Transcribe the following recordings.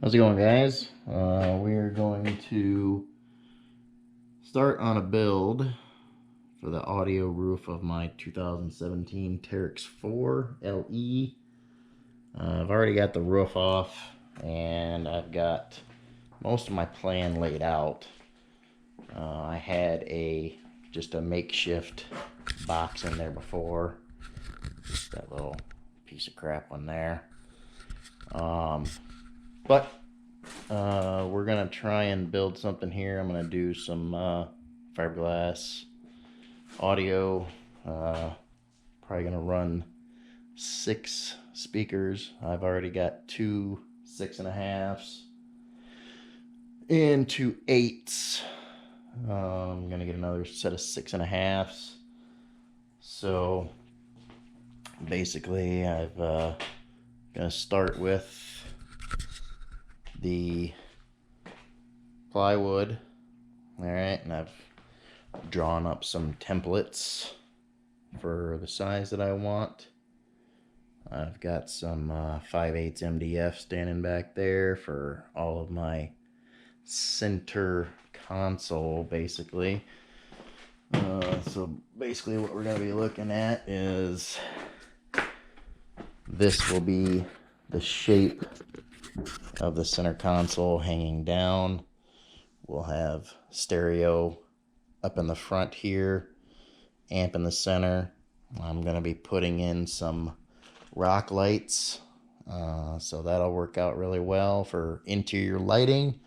How's it going, guys? We're going to start on a build for the audio roof of my 2017 Teryx 4 LE. I've already got the roof off, and I've got most of my plan laid out. I had just a makeshift box in there before. Just that little piece of crap one there. But we're gonna try and build something here. I'm gonna do some fiberglass audio. Probably gonna run 6 speakers. I've already got 2 6.5s and 2 8s. I'm gonna get another set of 6.5s. So basically, I've gonna start with the plywood. Alright, and I've drawn up some templates for the size that I want. I've got some 5/8 MDF standing back there for all of my center console, basically. So basically what we're going to be looking at is this will be the shape of the center console hanging down. We'll have stereo up in the front here, amp in the center. I'm going to be putting in some rock lights, so that'll work out really well for interior lighting.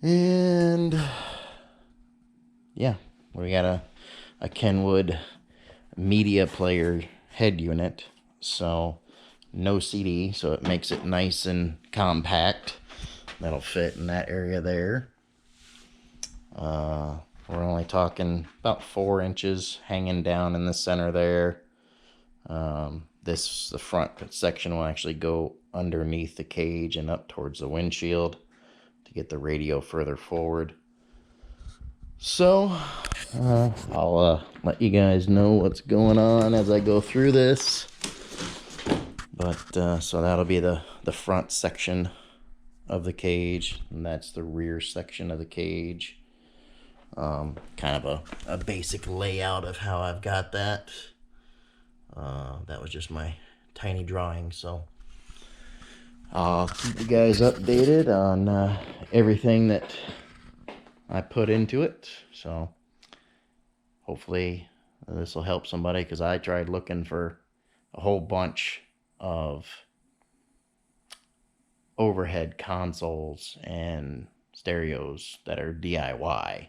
And yeah, we got a Kenwood media player head unit, so no CD, so it makes it nice and compact. That'll fit in that area there. We're only talking about 4 inches hanging down in the center there. The front section will actually go underneath the cage and up towards the windshield to get the radio further forward. So I'll let you guys know what's going on as I go through this. But so that'll be the front section of the cage, and that's the rear section of the cage. Kind of a basic layout of how I've got that. That was just my tiny drawing, so I'll keep you guys updated on everything that I put into it. So hopefully this will help somebody, because I tried looking for a whole bunch of overhead consoles and stereos that are DIY,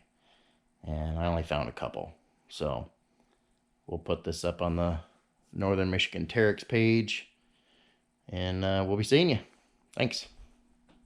and I only found a couple. So we'll put this up on the Northern Michigan Teryx page, and we'll be seeing you. Thanks.